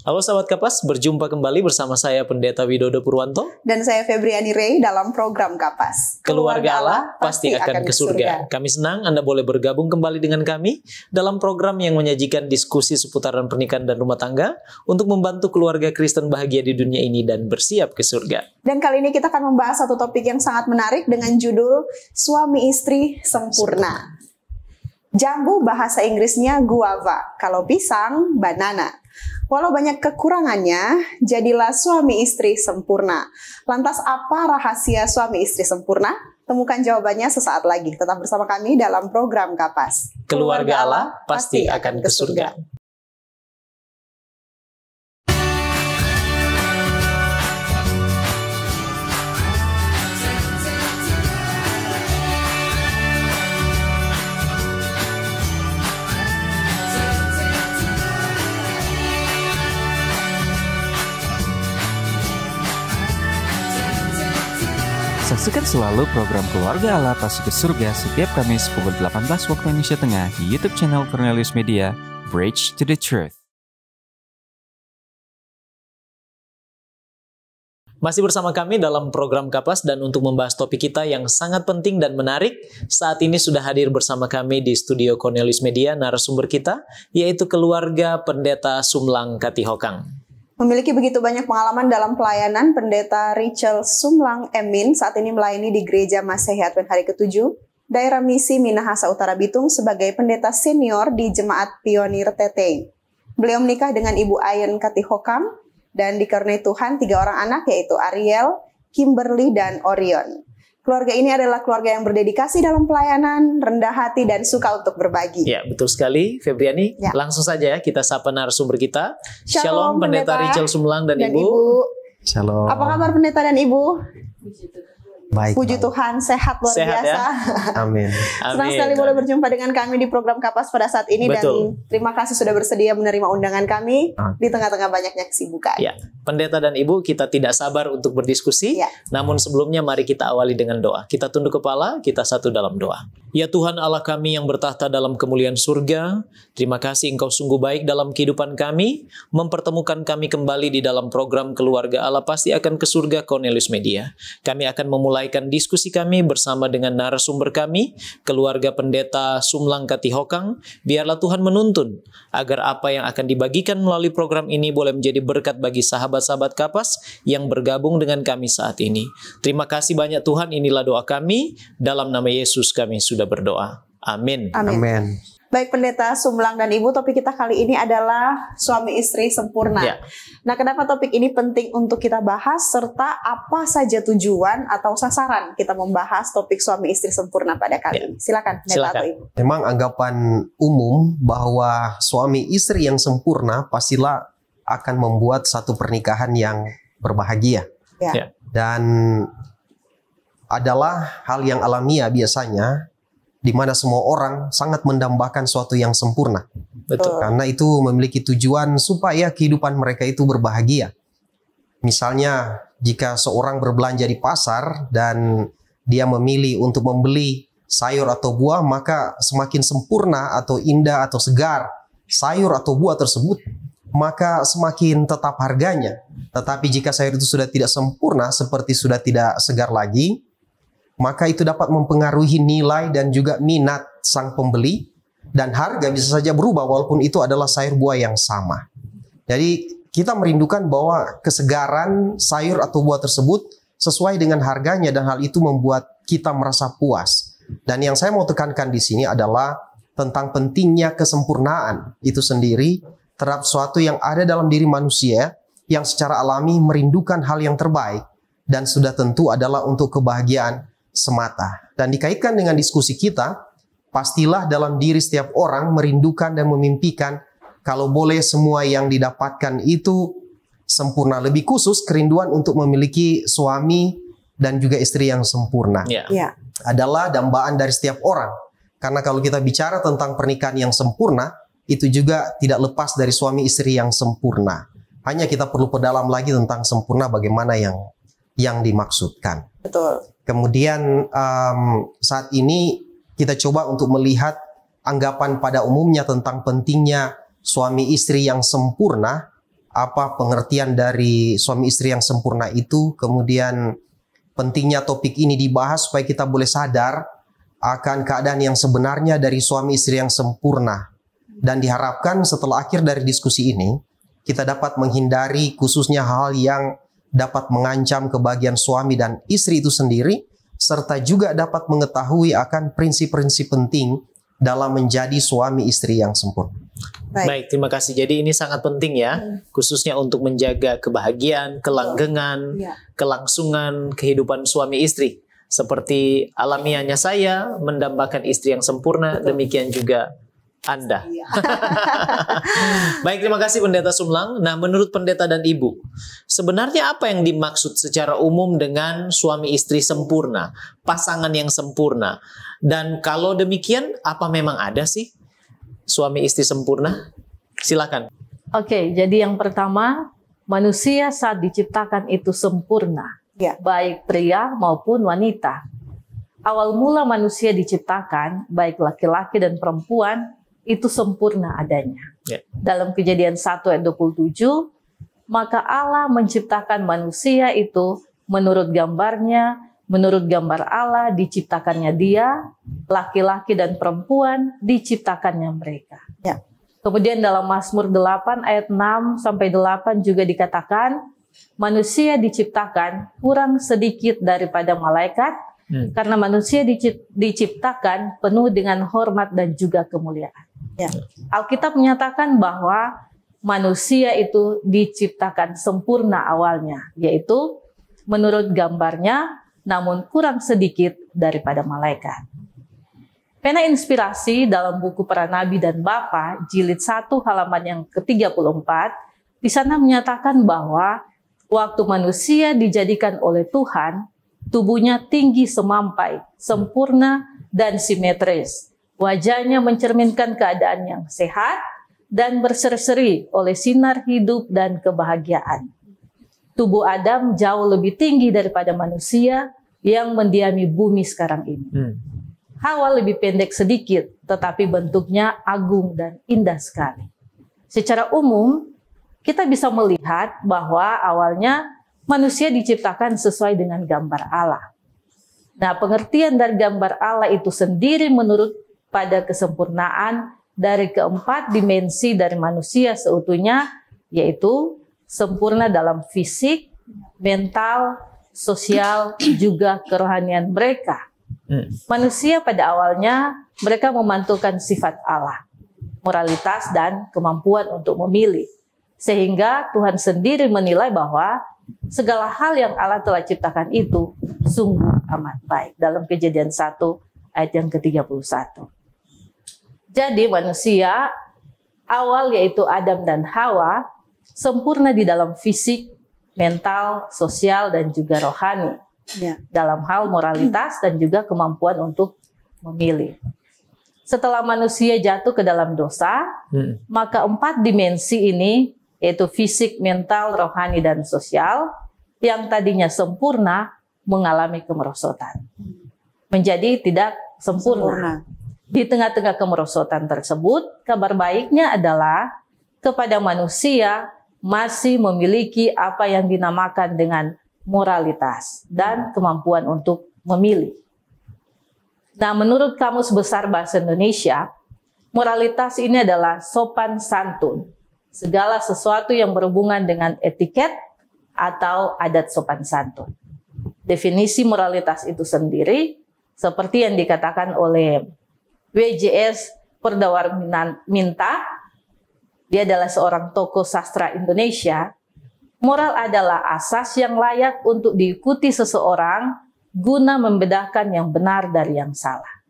Halo sahabat Kapas, berjumpa kembali bersama saya Pendeta Widodo Purwanto. Dan saya Febriani Rey dalam program Kapas. Keluarga Allah pasti akan ke surga. Kami senang Anda boleh bergabung kembali dengan kami dalam program yang menyajikan diskusi seputaran pernikahan dan rumah tangga untuk membantu keluarga Kristen bahagia di dunia ini dan bersiap ke surga. Dan kali ini kita akan membahas satu topik yang sangat menarik dengan judul Suami Istri Sempurna. Jambu bahasa Inggrisnya guava, kalau pisang banana. Walau banyak kekurangannya, jadilah suami istri sempurna. Lantas apa rahasia suami istri sempurna? Temukan jawabannya sesaat lagi. Tetap bersama kami dalam program Kapas. Keluarga Allah pasti akan ke surga. Saksikan selalu program Keluarga Allah Pasti ke Surga setiap Kamis pukul 18 waktu Indonesia Tengah di YouTube channel Cornelius Media, Bridge to the Truth. Masih bersama kami dalam program Kapas dan untuk membahas topik kita yang sangat penting dan menarik, saat ini sudah hadir bersama kami di studio Cornelius Media narasumber kita, yaitu keluarga Pendeta Sumlang Katihokang. Memiliki begitu banyak pengalaman dalam pelayanan, Pendeta Richel Sumlang Emin saat ini melayani di Gereja Masehi Advent Hari ke-7, Daerah Misi Minahasa Utara Bitung sebagai pendeta senior di Jemaat Pionir Teteng. Beliau menikah dengan Ibu Ayen Katihokang dan dikaruniai Tuhan 3 orang anak yaitu Ariel, Kimberly, dan Orion. Keluarga ini adalah keluarga yang berdedikasi dalam pelayanan, rendah hati, dan suka untuk berbagi. Ya, betul sekali, Febriani. Ya. Langsung saja ya, kita sapa narasumber kita. Shalom, Pendeta Richel Sumlang dan Ibu. Shalom. Apa kabar Pendeta dan Ibu? Baik. Puji Tuhan, sehat luar biasa. Ya? Amin. Senang sekali boleh berjumpa dengan kami di program Kapas pada saat ini. Betul. Dan terima kasih sudah bersedia menerima undangan kami di tengah-tengah banyaknya kesibukan. Ya, Pendeta dan Ibu, kita tidak sabar untuk berdiskusi. Ya. Namun sebelumnya mari kita awali dengan doa. Kita tunduk kepala, kita satu dalam doa. Ya Tuhan Allah kami yang bertahta dalam kemuliaan surga, terima kasih Engkau sungguh baik dalam kehidupan kami, mempertemukan kami kembali di dalam program Keluarga Allah Pasti akan ke Surga Cornelius Media. Kami akan memulaikan diskusi kami bersama dengan narasumber kami, keluarga Pendeta Sumlang Katihokang. Biarlah Tuhan menuntun agar apa yang akan dibagikan melalui program ini boleh menjadi berkat bagi sahabat-sahabat Kapas yang bergabung dengan kami saat ini. Terima kasih banyak Tuhan, inilah doa kami. Dalam nama Yesus kami sudah berdoa. Amin. Amin. Baik Pendeta Sumlang dan Ibu, topik kita kali ini adalah suami istri sempurna. Ya. Nah, kenapa topik ini penting untuk kita bahas serta apa saja tujuan atau sasaran kita membahas topik suami istri sempurna pada kali ini? Silakan Pendeta atau Ibu. Memang anggapan umum bahwa suami istri yang sempurna pastilah akan membuat satu pernikahan yang berbahagia. Ya. Dan adalah hal yang alamiah biasanya, di mana semua orang sangat mendambakan suatu yang sempurna. Betul. Karena itu memiliki tujuan supaya kehidupan mereka itu berbahagia. Misalnya, jika seorang berbelanja di pasar dan dia memilih untuk membeli sayur atau buah, maka semakin sempurna atau indah atau segar sayur atau buah tersebut, maka semakin tetap harganya. Tetapi jika sayur itu sudah tidak sempurna, seperti sudah tidak segar lagi, maka itu dapat mempengaruhi nilai dan juga minat sang pembeli, dan harga bisa saja berubah walaupun itu adalah sayur buah yang sama. Jadi kita merindukan bahwa kesegaran sayur atau buah tersebut sesuai dengan harganya, dan hal itu membuat kita merasa puas. Dan yang saya mau tekankan di sini adalah tentang pentingnya kesempurnaan itu sendiri terhadap sesuatu yang ada dalam diri manusia yang secara alami merindukan hal yang terbaik, dan sudah tentu adalah untuk kebahagiaan semata. Dan dikaitkan dengan diskusi kita, pastilah dalam diri setiap orang merindukan dan memimpikan kalau boleh semua yang didapatkan itu sempurna. Lebih khusus kerinduan untuk memiliki suami dan juga istri yang sempurna. Ya. Adalah dambaan dari setiap orang. Karena kalau kita bicara tentang pernikahan yang sempurna, itu juga tidak lepas dari suami istri yang sempurna. Hanya kita perlu perdalam lagi tentang sempurna bagaimana yang dimaksudkan. Betul. Kemudian saat ini kita coba untuk melihat anggapan pada umumnya tentang pentingnya suami istri yang sempurna apa pengertian dari suami istri yang sempurna itu, kemudian pentingnya topik ini dibahas supaya kita boleh sadar akan keadaan yang sebenarnya dari suami istri yang sempurna. Dan diharapkan setelah akhir dari diskusi ini, kita dapat menghindari khususnya hal yang dapat mengancam kebahagiaan suami dan istri itu sendiri, serta juga dapat mengetahui akan prinsip-prinsip penting dalam menjadi suami istri yang sempurna. Baik, terima kasih. Jadi ini sangat penting ya, khususnya untuk menjaga kebahagiaan, kelanggengan, kelangsungan kehidupan suami istri. Seperti alamiahnya saya mendambakan istri yang sempurna, demikian juga Anda. Baik, terima kasih Pendeta Sumlang. Nah, menurut Pendeta dan Ibu, sebenarnya apa yang dimaksud secara umum dengan suami istri sempurna, pasangan yang sempurna? Dan kalau demikian, apa memang ada sih suami istri sempurna? Silakan. Oke, jadi yang pertama, manusia saat diciptakan itu sempurna, baik pria maupun wanita. Awal mula manusia diciptakan, baik laki-laki dan perempuan, itu sempurna adanya. Dalam Kejadian 1 ayat 27, maka Allah menciptakan manusia itu menurut gambarnya, menurut gambar Allah diciptakannya dia, laki-laki dan perempuan diciptakannya mereka. Kemudian dalam Mazmur 8 ayat 6 sampai 8 juga dikatakan, manusia diciptakan kurang sedikit daripada malaikat, karena manusia diciptakan penuh dengan hormat dan juga kemuliaan. Alkitab menyatakan bahwa manusia itu diciptakan sempurna awalnya, yaitu menurut gambarnya, namun kurang sedikit daripada malaikat. Pena inspirasi dalam buku Para Nabi dan Bapa, jilid 1 halaman yang ke-34, di sana menyatakan bahwa waktu manusia dijadikan oleh Tuhan, tubuhnya tinggi semampai, sempurna dan simetris. Wajahnya mencerminkan keadaan yang sehat dan berseri-seri oleh sinar hidup dan kebahagiaan. Tubuh Adam jauh lebih tinggi daripada manusia yang mendiami bumi sekarang ini. Hawa lebih pendek sedikit, tetapi bentuknya agung dan indah sekali. Secara umum, kita bisa melihat bahwa awalnya manusia diciptakan sesuai dengan gambar Allah. Nah, pengertian dari gambar Allah itu sendiri menurut pada kesempurnaan dari keempat dimensi dari manusia seutuhnya, yaitu sempurna dalam fisik, mental, sosial, juga kerohanian mereka. Manusia pada awalnya mereka memantulkan sifat Allah, moralitas dan kemampuan untuk memilih. Sehingga Tuhan sendiri menilai bahwa segala hal yang Allah telah ciptakan itu sungguh amat baik. Dalam Kejadian 1 ayat yang ke-31. Jadi manusia awal yaitu Adam dan Hawa sempurna di dalam fisik, mental, sosial, dan juga rohani. Dalam hal moralitas dan juga kemampuan untuk memilih. Setelah manusia jatuh ke dalam dosa, maka 4 dimensi ini, yaitu fisik, mental, rohani, dan sosial, yang tadinya sempurna, mengalami kemerosotan. Menjadi tidak sempurna. Di tengah-tengah kemerosotan tersebut, kabar baiknya adalah kepada manusia masih memiliki apa yang dinamakan dengan moralitas dan kemampuan untuk memilih. Nah, menurut Kamus Besar Bahasa Indonesia, moralitas ini adalah sopan santun, segala sesuatu yang berhubungan dengan etiket atau adat sopan santun. Definisi moralitas itu sendiri seperti yang dikatakan oleh W.J.S. Perdawarminta, dia adalah seorang tokoh sastra Indonesia. Moral adalah asas yang layak untuk diikuti seseorang guna membedakan yang benar dari yang salah.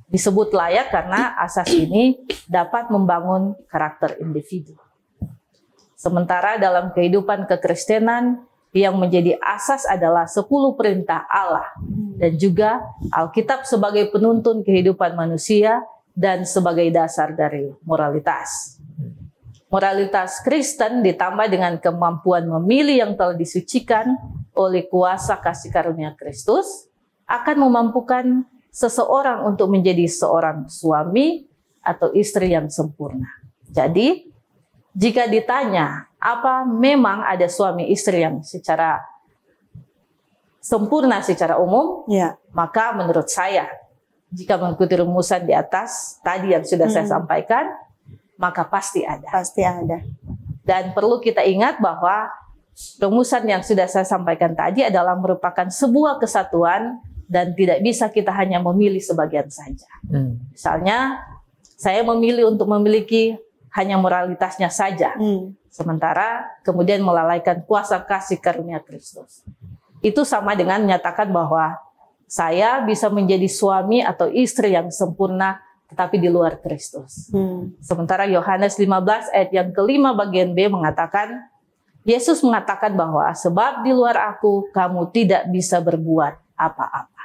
Disebut layak karena asas ini dapat membangun karakter individu. Sementara dalam kehidupan kekristenan, yang menjadi asas adalah 10 perintah Allah dan juga Alkitab sebagai penuntun kehidupan manusia dan sebagai dasar dari moralitas. Moralitas Kristen ditambah dengan kemampuan memilih yang telah disucikan oleh kuasa kasih karunia Kristus akan memampukan seseorang untuk menjadi seorang suami atau istri yang sempurna. Jadi, jika ditanya apa memang ada suami istri yang secara sempurna secara umum? Ya. Maka menurut saya, jika mengikuti rumusan di atas tadi yang sudah saya sampaikan, maka pasti ada. Pasti ada. Dan perlu kita ingat bahwa rumusan yang sudah saya sampaikan tadi adalah merupakan sebuah kesatuan dan tidak bisa kita hanya memilih sebagian saja. Misalnya, saya memilih untuk memiliki hanya moralitasnya saja, sementara kemudian melalaikan kuasa kasih karunia Kristus. Itu sama dengan menyatakan bahwa saya bisa menjadi suami atau istri yang sempurna tetapi di luar Kristus. Sementara Yohanes 15 ayat yang kelima bagian B mengatakan, Yesus mengatakan bahwa sebab di luar aku kamu tidak bisa berbuat apa-apa.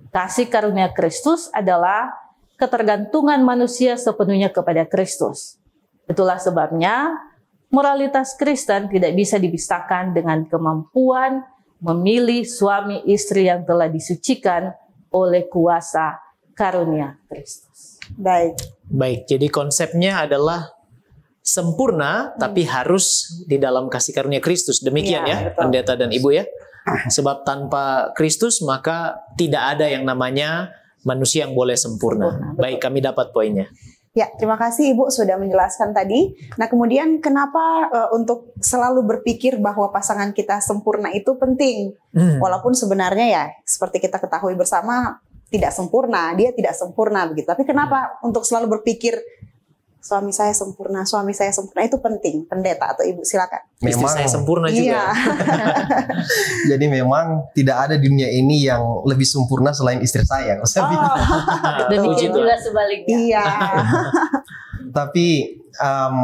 Kasih karunia Kristus adalah ketergantungan manusia sepenuhnya kepada Kristus. Itulah sebabnya moralitas Kristen tidak bisa dipisahkan dengan kemampuan memilih suami istri yang telah disucikan oleh kuasa karunia Kristus. Baik, jadi konsepnya adalah sempurna tapi harus di dalam kasih karunia Kristus. Demikian ya, pendeta dan ibu ya. Sebab tanpa Kristus maka tidak ada yang namanya manusia yang boleh sempurna. Baik, kami dapat poinnya. Ya, terima kasih Ibu sudah menjelaskan tadi. Nah, kemudian kenapa untuk selalu berpikir bahwa pasangan kita sempurna itu penting? Walaupun sebenarnya ya, seperti kita ketahui bersama, tidak sempurna, dia tidak sempurna begitu. Tapi kenapa untuk selalu berpikir suami saya sempurna itu penting, pendeta atau ibu silakan. Istri saya sempurna juga. Iya. Jadi memang tidak ada di dunia ini yang lebih sempurna selain istri saya. Demikian juga sebaliknya. Iya. Tapi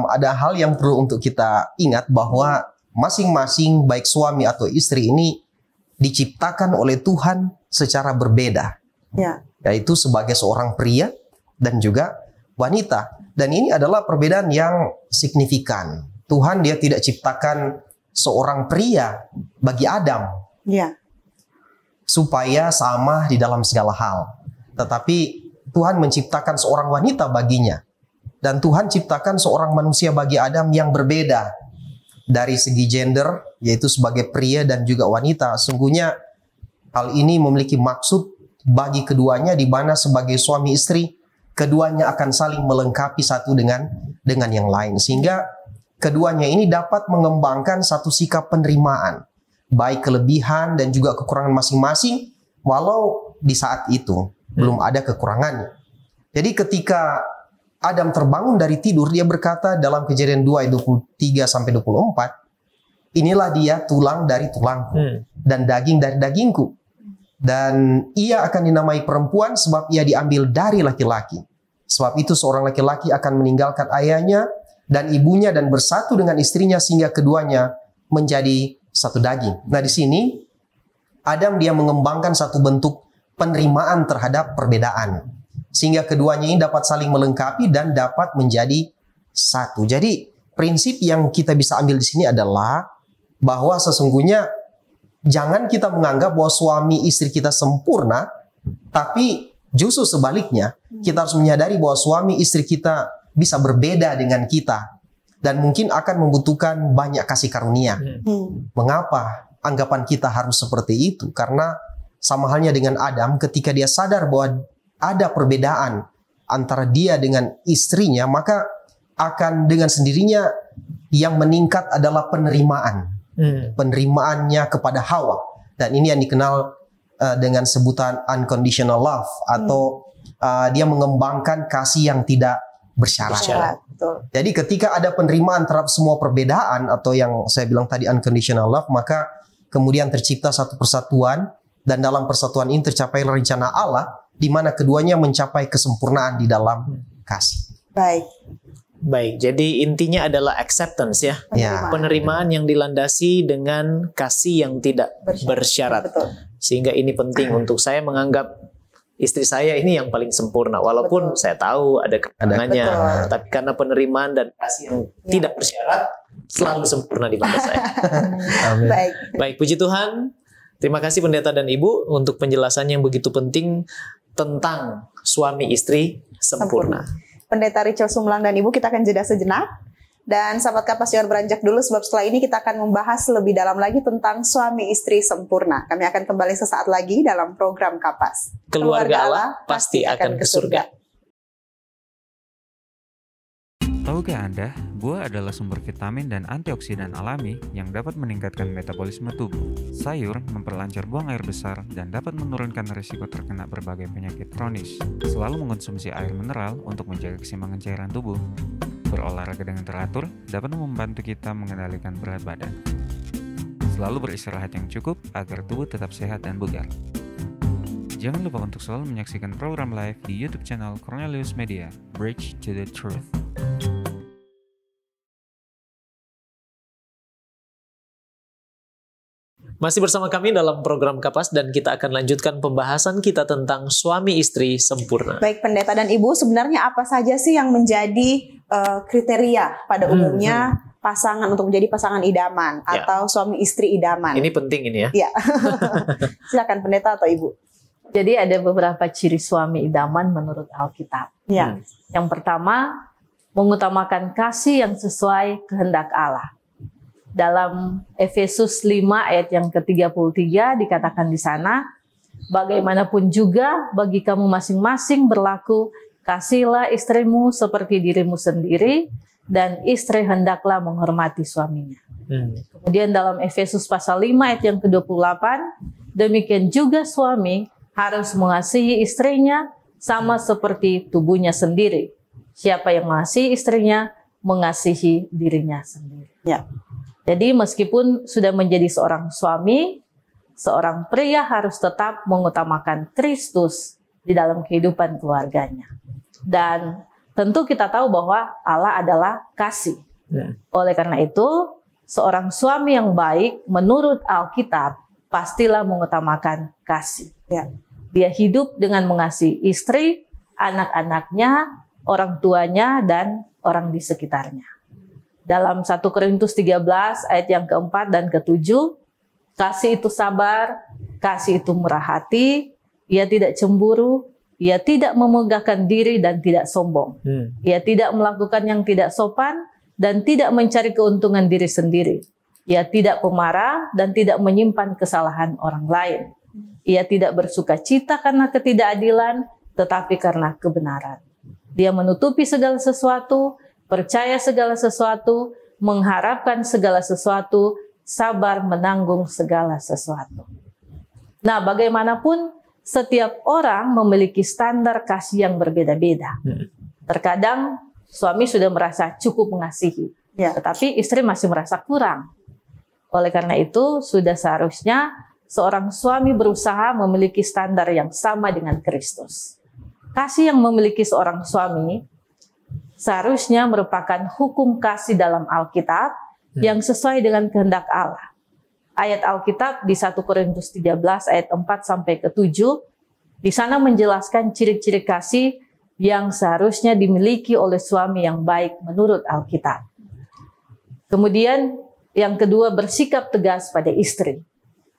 ada hal yang perlu untuk kita ingat bahwa masing-masing baik suami atau istri ini diciptakan oleh Tuhan secara berbeda. Ya. Yaitu sebagai seorang pria dan juga wanita. Dan ini adalah perbedaan yang signifikan. Tuhan dia tidak ciptakan seorang pria bagi Adam. Ya. Supaya sama di dalam segala hal. Tetapi Tuhan menciptakan seorang wanita baginya. Dan Tuhan ciptakan seorang manusia bagi Adam yang berbeda. Dari segi gender, yaitu sebagai pria dan juga wanita. Sungguhnya hal ini memiliki maksud bagi keduanya, di mana sebagai suami istri keduanya akan saling melengkapi satu dengan yang lain, sehingga keduanya ini dapat mengembangkan satu sikap penerimaan, baik kelebihan dan juga kekurangan masing-masing, walau di saat itu belum ada kekurangannya. Jadi ketika Adam terbangun dari tidur, dia berkata dalam Kejadian 2 ayat 23-24, inilah dia tulang dari tulangku dan daging dari dagingku. Dan ia akan dinamai perempuan sebab ia diambil dari laki-laki. Sebab itu seorang laki-laki akan meninggalkan ayahnya dan ibunya dan bersatu dengan istrinya sehingga keduanya menjadi satu daging. Nah, di sini Adam dia mengembangkan satu bentuk penerimaan terhadap perbedaan. Sehingga keduanya ini dapat saling melengkapi dan dapat menjadi satu. Jadi prinsip yang kita bisa ambil di sini adalah bahwa sesungguhnya jangan kita menganggap bahwa suami istri kita sempurna, tapi justru sebaliknya, kita harus menyadari bahwa suami istri kita bisa berbeda dengan kita dan mungkin akan membutuhkan banyak kasih karunia. Mengapa anggapan kita harus seperti itu? Karena sama halnya dengan Adam, ketika dia sadar bahwa ada perbedaan antara dia dengan istrinya, maka akan dengan sendirinya yang meningkat adalah penerimaan. Penerimaannya kepada Hawa, dan ini yang dikenal dengan sebutan unconditional love, atau dia mengembangkan kasih yang tidak bersyarat. Jadi ketika ada penerimaan terhadap semua perbedaan, atau yang saya bilang tadi unconditional love, maka kemudian tercipta satu persatuan, dan dalam persatuan ini tercapai rencana Allah di mana keduanya mencapai kesempurnaan di dalam kasih. Baik, jadi intinya adalah acceptance ya. Penerimaan yang dilandasi dengan kasih yang tidak bersyarat. Sehingga ini penting untuk saya menganggap istri saya ini yang paling sempurna. Walaupun saya tahu ada kekurangannya, tapi karena penerimaan dan kasih yang tidak bersyarat selalu sempurna di mata saya. Baik, puji Tuhan. Terima kasih pendeta dan ibu untuk penjelasannya yang begitu penting tentang suami istri sempurna. Pendeta Richel Sumlang dan Ibu, kita akan jeda sejenak. Dan sahabat Kapas jangan beranjak dulu sebab setelah ini kita akan membahas lebih dalam lagi tentang suami istri sempurna. Kami akan kembali sesaat lagi dalam program Kapas. Keluarga Allah pasti akan ke surga. Tahukah Anda, buah adalah sumber vitamin dan antioksidan alami yang dapat meningkatkan metabolisme tubuh. Sayur memperlancar buang air besar dan dapat menurunkan risiko terkena berbagai penyakit kronis. Selalu mengkonsumsi air mineral untuk menjaga keseimbangan cairan tubuh. Berolahraga dengan teratur dapat membantu kita mengendalikan berat badan. Selalu beristirahat yang cukup agar tubuh tetap sehat dan bugar. Jangan lupa untuk selalu menyaksikan program live di YouTube channel Cornelius Media, Bridge to the Truth. Masih bersama kami dalam program Kapas dan kita akan lanjutkan pembahasan kita tentang suami istri sempurna. Baik pendeta dan ibu, sebenarnya apa saja sih yang menjadi kriteria pada umumnya pasangan untuk menjadi pasangan idaman atau suami istri idaman? Ini penting ini ya. Iya. Silakan pendeta atau ibu. Jadi ada beberapa ciri suami idaman menurut Alkitab. Ya. Yang pertama, mengutamakan kasih yang sesuai kehendak Allah. Dalam Efesus 5 ayat yang ke-33 dikatakan di sana, bagaimanapun juga bagi kamu masing-masing berlaku, kasihilah istrimu seperti dirimu sendiri, dan istri hendaklah menghormati suaminya. Kemudian dalam Efesus pasal 5 ayat yang ke-28, demikian juga suami harus mengasihi istrinya sama seperti tubuhnya sendiri. Siapa yang mengasihi istrinya, mengasihi dirinya sendiri. Ya. Jadi meskipun sudah menjadi seorang suami, seorang pria harus tetap mengutamakan Kristus di dalam kehidupan keluarganya. Dan tentu kita tahu bahwa Allah adalah kasih. Oleh karena itu, seorang suami yang baik menurut Alkitab pastilah mengutamakan kasih. Ya. Dia hidup dengan mengasihi istri, anak-anaknya, orang tuanya, dan orang di sekitarnya. Dalam 1 Korintus 13 ayat yang keempat dan ke-7, kasih itu sabar, kasih itu murah hati, ia tidak cemburu, ia tidak memegahkan diri dan tidak sombong. Ia tidak melakukan yang tidak sopan dan tidak mencari keuntungan diri sendiri. Ia tidak pemarah dan tidak menyimpan kesalahan orang lain. Ia tidak bersuka cita karena ketidakadilan, tetapi karena kebenaran. Dia menutupi segala sesuatu, percaya segala sesuatu, mengharapkan segala sesuatu, sabar menanggung segala sesuatu. Nah, bagaimanapun setiap orang memiliki standar kasih yang berbeda-beda. Terkadang suami sudah merasa cukup mengasihi, tetapi istri masih merasa kurang. Oleh karena itu, sudah seharusnya seorang suami berusaha memiliki standar yang sama dengan Kristus. Kasih yang memiliki seorang suami seharusnya merupakan hukum kasih dalam Alkitab yang sesuai dengan kehendak Allah. Ayat Alkitab di 1 Korintus 13 ayat 4 sampai ke-7 di sana menjelaskan ciri-ciri kasih yang seharusnya dimiliki oleh suami yang baik menurut Alkitab. Kemudian yang kedua, bersikap tegas pada istri.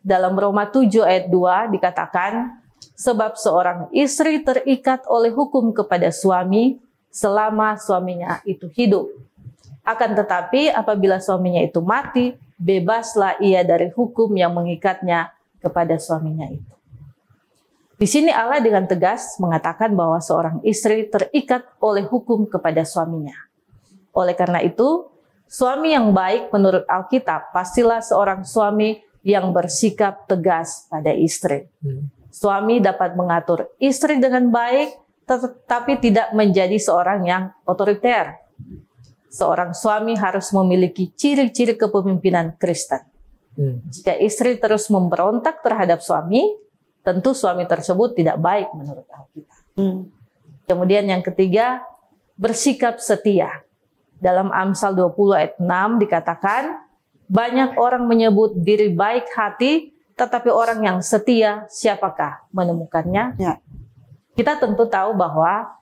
Dalam Roma 7 ayat 2 dikatakan, sebab seorang istri terikat oleh hukum kepada suami selama suaminya itu hidup. Akan tetapi apabila suaminya itu mati, bebaslah ia dari hukum yang mengikatnya kepada suaminya itu. Di sini Allah dengan tegas mengatakan bahwa seorang istri terikat oleh hukum kepada suaminya. Oleh karena itu, suami yang baik menurut Alkitab pastilah seorang suami yang bersikap tegas pada istri. Suami dapat mengatur istri dengan baik, tetapi tidak menjadi seorang yang otoriter. Seorang suami harus memiliki ciri-ciri kepemimpinan Kristen. Jika istri terus memberontak terhadap suami, tentu suami tersebut tidak baik menurut Alkitab. Kemudian yang ketiga, bersikap setia. Dalam Amsal 20 ayat 6 dikatakan, banyak orang menyebut diri baik hati, tetapi orang yang setia siapakah menemukannya? Ya. Kita tentu tahu bahwa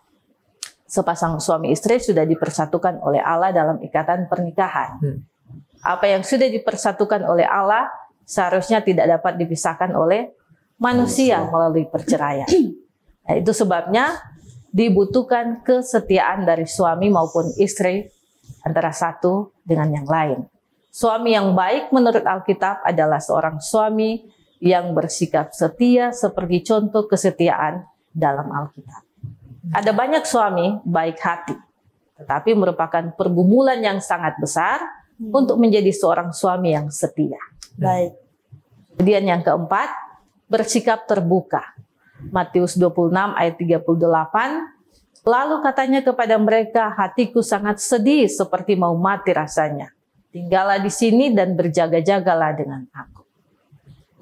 sepasang suami istri sudah dipersatukan oleh Allah dalam ikatan pernikahan. Apa yang sudah dipersatukan oleh Allah seharusnya tidak dapat dipisahkan oleh manusia melalui perceraian. Nah, itu sebabnya dibutuhkan kesetiaan dari suami maupun istri antara satu dengan yang lain. Suami yang baik menurut Alkitab adalah seorang suami yang bersikap setia seperti contoh kesetiaan dalam Alkitab. Ada banyak suami baik hati, tetapi merupakan pergumulan yang sangat besar untuk menjadi seorang suami yang setia. Baik. Kemudian yang keempat, bersikap terbuka. Matius 26 ayat 38, lalu katanya kepada mereka, hatiku sangat sedih seperti mau mati rasanya. Tinggallah di sini dan berjaga-jagalah dengan aku.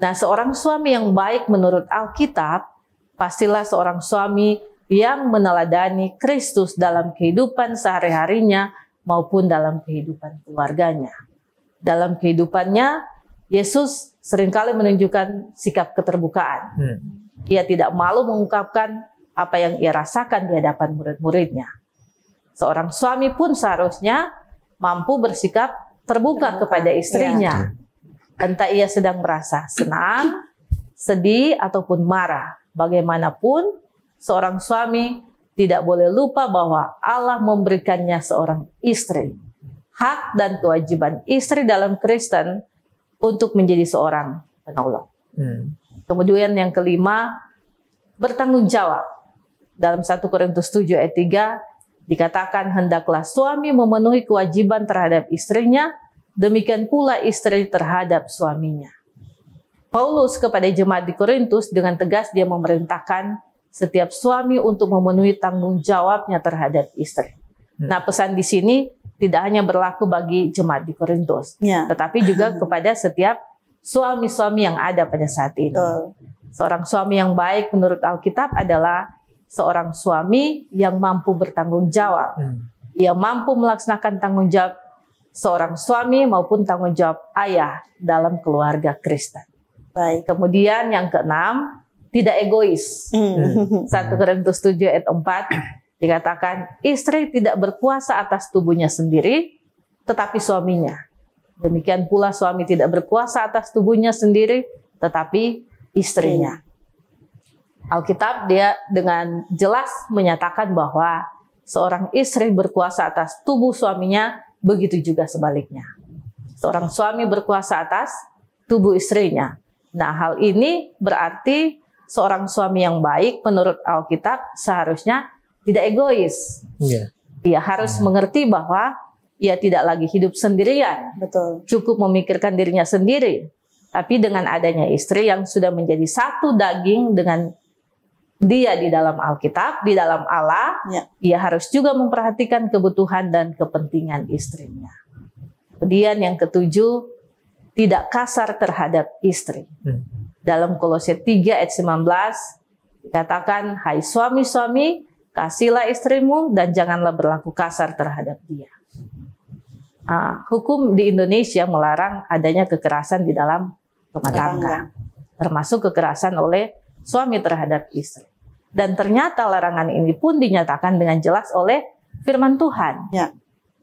Nah, seorang suami yang baik menurut Alkitab, pastilah seorang suami yang meneladani Kristus dalam kehidupan sehari-harinya maupun dalam kehidupan keluarganya. Dalam kehidupannya, Yesus seringkali menunjukkan sikap keterbukaan. Ia tidak malu mengungkapkan apa yang ia rasakan di hadapan murid-muridnya. Seorang suami pun seharusnya mampu bersikap terbuka kepada istrinya. Entah ia sedang merasa senang, sedih, ataupun marah. Bagaimanapun, seorang suami tidak boleh lupa bahwa Allah memberikannya seorang istri. Hak dan kewajiban istri dalam Kristen untuk menjadi seorang penolong. Kemudian yang kelima, bertanggung jawab. Dalam 1 Korintus 7 ayat 3 dikatakan, hendaklah suami memenuhi kewajiban terhadap istrinya, demikian pula istri terhadap suaminya. Paulus kepada jemaat di Korintus dengan tegas dia memerintahkan setiap suami untuk memenuhi tanggung jawabnya terhadap istri. Nah, pesan di sini tidak hanya berlaku bagi jemaat di Korintus, tetapi juga kepada setiap suami-suami yang ada pada saat ini. Seorang suami yang baik menurut Alkitab adalah seorang suami yang mampu bertanggung jawab. Ia mampu melaksanakan tanggung jawab seorang suami maupun tanggung jawab ayah dalam keluarga Kristen. Baik. Kemudian yang keenam, tidak egois. 1 Korintus 7 ayat 4 dikatakan, istri tidak berkuasa atas tubuhnya sendiri, tetapi suaminya. Demikian pula suami tidak berkuasa atas tubuhnya sendiri, tetapi istrinya. Alkitab dia dengan jelas menyatakan bahwa seorang istri berkuasa atas tubuh suaminya, begitu juga sebaliknya. Seorang suami berkuasa atas tubuh istrinya. Nah, hal ini berarti seorang suami yang baik menurut Alkitab seharusnya tidak egois. Ia harus mengerti bahwa ia tidak lagi hidup sendirian. Betul. Cukup memikirkan dirinya sendiri. Tapi dengan adanya istri yang sudah menjadi satu daging dengan dia di dalam Alkitab, di dalam Allah, ia harus juga memperhatikan kebutuhan dan kepentingan istrinya. Kemudian yang ketujuh, tidak kasar terhadap istri. Dalam Kolose 3 ayat 19 dikatakan, hai suami-suami, kasihlah istrimu dan janganlah berlaku kasar terhadap dia. Hukum di Indonesia melarang adanya kekerasan di dalam rumah tangga, termasuk kekerasan oleh suami terhadap istri. Dan ternyata larangan ini pun dinyatakan dengan jelas oleh firman Tuhan.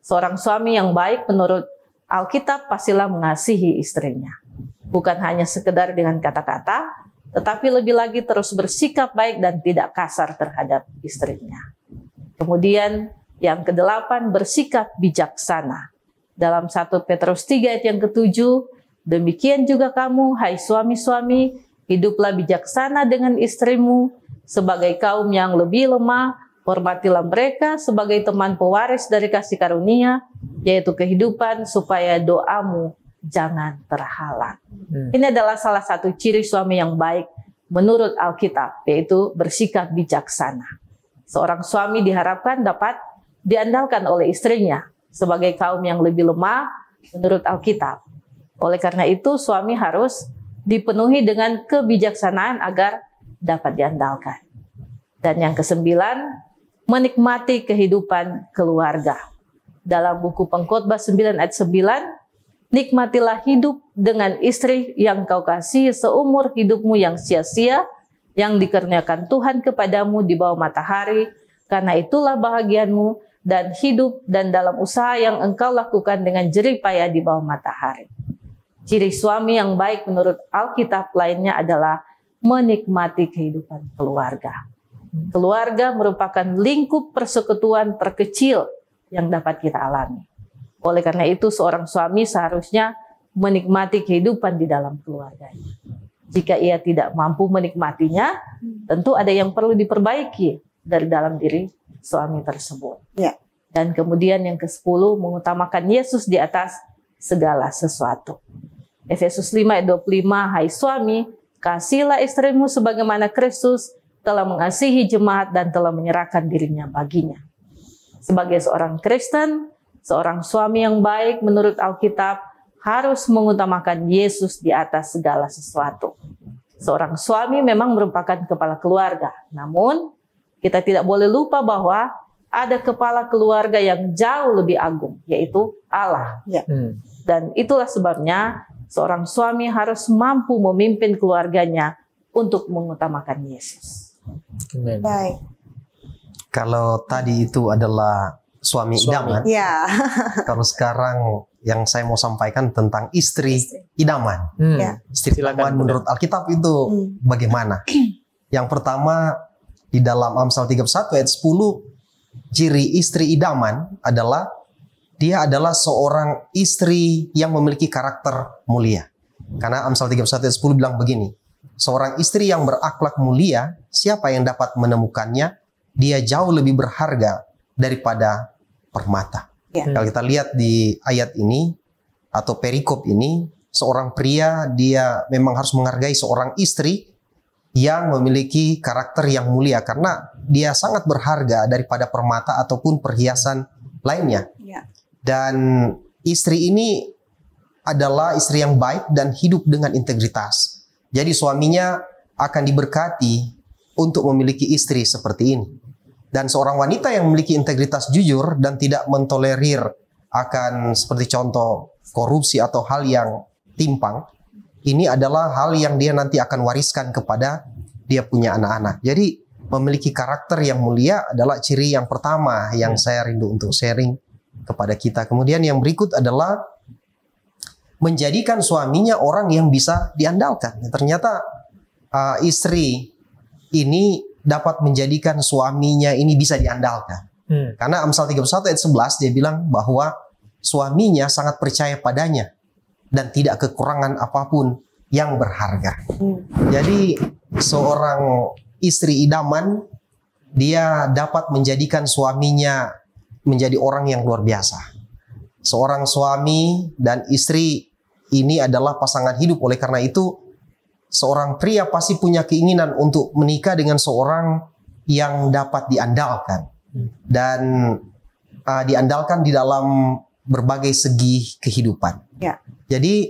Seorang suami yang baik menurut Alkitab pastilah mengasihi istrinya. Bukan hanya sekedar dengan kata-kata, tetapi lebih lagi terus bersikap baik dan tidak kasar terhadap istrinya. Kemudian yang kedelapan, bersikap bijaksana. Dalam 1 Petrus 3 ayat yang ketujuh, demikian juga kamu, hai suami-suami, hiduplah bijaksana dengan istrimu, sebagai kaum yang lebih lemah, hormatilah mereka sebagai teman pewaris dari kasih karunia, yaitu kehidupan, supaya doamu jangan terhalang. Ini adalah salah satu ciri suami yang baik menurut Alkitab, yaitu bersikap bijaksana. Seorang suami diharapkan dapat diandalkan oleh istrinya sebagai kaum yang lebih lemah menurut Alkitab. Oleh karena itu, suami harus dipenuhi dengan kebijaksanaan agar dapat diandalkan. Dan yang kesembilan, menikmati kehidupan keluarga. Dalam buku Pengkhotbah 9 ayat 9, nikmatilah hidup dengan istri yang kau kasih seumur hidupmu yang sia-sia, yang dikaruniakan Tuhan kepadamu di bawah matahari, karena itulah bahagianmu dan hidup dan dalam usaha yang engkau lakukan dengan jerih payah di bawah matahari. Ciri suami yang baik menurut Alkitab lainnya adalah menikmati kehidupan keluarga. Keluarga merupakan lingkup persekutuan terkecil yang dapat kita alami. Oleh karena itu seorang suami seharusnya menikmati kehidupan di dalam keluarganya. Jika ia tidak mampu menikmatinya, tentu ada yang perlu diperbaiki dari dalam diri suami tersebut. Ya. Dan kemudian yang ke-10, mengutamakan Yesus di atas segala sesuatu. Efesus 5 ayat 25, hai suami, kasihilah istrimu sebagaimana Kristus telah mengasihi jemaat dan telah menyerahkan dirinya baginya. Sebagai seorang Kristen, seorang suami yang baik menurut Alkitab harus mengutamakan Yesus di atas segala sesuatu. Seorang suami memang merupakan kepala keluarga, namun kita tidak boleh lupa bahwa ada kepala keluarga yang jauh lebih agung, yaitu Allah. Ya. Dan itulah sebabnya seorang suami harus mampu memimpin keluarganya untuk mengutamakan Yesus. Baik. Kalau tadi itu adalah suami idaman, Ya. kalau sekarang yang saya mau sampaikan tentang istri idaman. Ya. Istri idaman menurut Alkitab itu bagaimana? Yang pertama, di dalam Amsal 31 ayat 10, ciri istri idaman adalah dia adalah seorang istri yang memiliki karakter mulia. Karena Amsal 31 ayat 10 bilang begini, seorang istri yang berakhlak mulia, siapa yang dapat menemukannya? Dia jauh lebih berharga daripada permata. Ya. Kalau kita lihat di ayat ini atau perikop ini, seorang pria dia memang harus menghargai seorang istri yang memiliki karakter yang mulia karena dia sangat berharga daripada permata ataupun perhiasan lainnya. Ya. Dan istri ini adalah istri yang baik dan hidup dengan integritas. Jadi suaminya akan diberkati untuk memiliki istri seperti ini. Dan seorang wanita yang memiliki integritas jujur dan tidak mentolerir akan seperti contoh korupsi atau hal yang timpang, ini adalah hal yang dia nanti akan wariskan kepada dia punya anak-anak. Jadi memiliki karakter yang mulia adalah ciri yang pertama yang saya rindu untuk sharing kepada kita. Kemudian yang berikut adalah menjadikan suaminya orang yang bisa diandalkan. Ternyata istri ini dapat menjadikan suaminya ini bisa diandalkan. Karena Amsal 31 ayat 11 dia bilang bahwa suaminya sangat percaya padanya dan tidak kekurangan apapun yang berharga. Jadi seorang istri idaman dia dapat menjadikan suaminya menjadi orang yang luar biasa. Seorang suami dan istri ini adalah pasangan hidup. Oleh karena itu seorang pria pasti punya keinginan untuk menikah dengan seorang yang dapat diandalkan. Dan diandalkan di dalam berbagai segi kehidupan. Ya. Jadi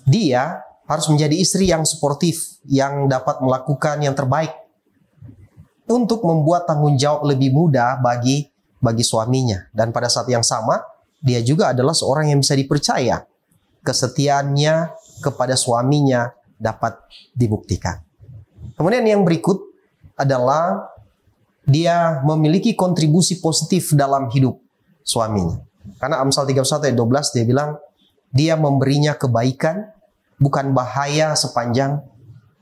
dia harus menjadi istri yang suportif, yang dapat melakukan yang terbaik untuk membuat tanggung jawab lebih mudah bagi suaminya. Dan pada saat yang sama, dia juga adalah seorang yang bisa dipercaya. Kesetiaannya kepada suaminya dapat dibuktikan. Kemudian yang berikut adalah dia memiliki kontribusi positif dalam hidup suaminya. Karena Amsal 31 ayat 12 dia bilang, dia memberinya kebaikan, bukan bahaya sepanjang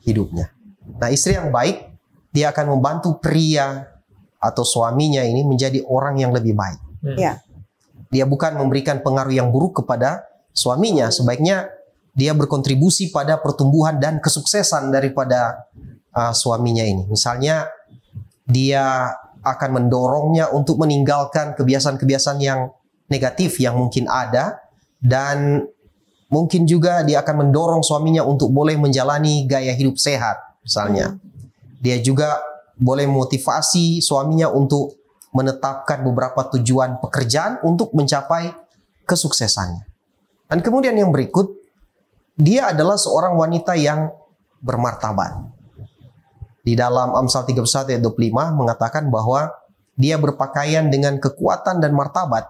hidupnya. Nah, istri yang baik, dia akan membantu pria atau suaminya ini menjadi orang yang lebih baik. Ya. Dia bukan memberikan pengaruh yang buruk kepada suaminya. Sebaiknya dia berkontribusi pada pertumbuhan dan kesuksesan daripada suaminya ini. Misalnya, dia akan mendorongnya untuk meninggalkan kebiasaan-kebiasaan yang negatif yang mungkin ada. Dan mungkin juga dia akan mendorong suaminya untuk boleh menjalani gaya hidup sehat. Misalnya, dia juga boleh memotivasi suaminya untuk menetapkan beberapa tujuan pekerjaan untuk mencapai kesuksesannya. Dan kemudian yang berikut, dia adalah seorang wanita yang bermartabat. Di dalam Amsal 31 ayat 25 mengatakan bahwa dia berpakaian dengan kekuatan dan martabat.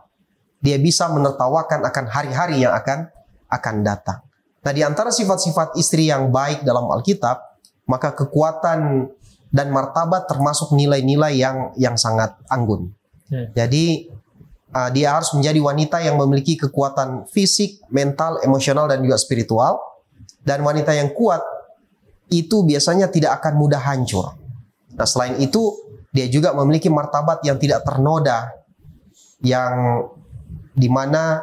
Dia bisa menertawakan akan hari-hari yang akan datang. Nah, di antara sifat-sifat istri yang baik dalam Alkitab, maka kekuatan dan martabat termasuk nilai-nilai yang sangat anggun. Jadi dia harus menjadi wanita yang memiliki kekuatan fisik, mental, emosional, dan juga spiritual. Dan wanita yang kuat itu biasanya tidak akan mudah hancur. Nah, selain itu, dia juga memiliki martabat yang tidak ternoda, yang dimana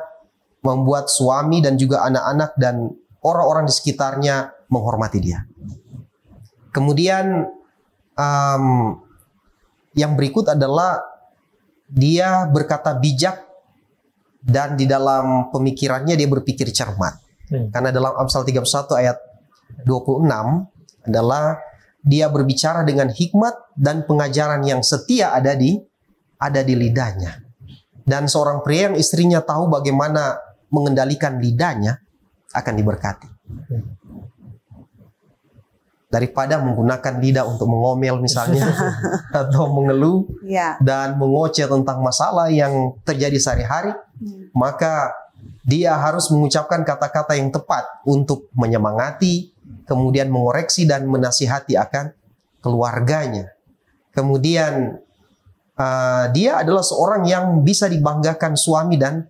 membuat suami dan juga anak-anak dan orang-orang di sekitarnya menghormati dia. Kemudian yang berikut adalah dia berkata bijak dan di dalam pemikirannya dia berpikir cermat. Karena dalam Amsal 31 ayat 26 adalah dia berbicara dengan hikmat dan pengajaran yang setia ada di lidahnya. Dan seorang pria yang istrinya tahu bagaimana mengendalikan lidahnya akan diberkati. Daripada menggunakan lidah untuk mengomel misalnya atau mengeluh dan mengoceh tentang masalah yang terjadi sehari-hari, maka dia harus mengucapkan kata-kata yang tepat untuk menyemangati, kemudian mengoreksi dan menasihati akan keluarganya. Kemudian dia adalah seorang yang bisa dibanggakan suami dan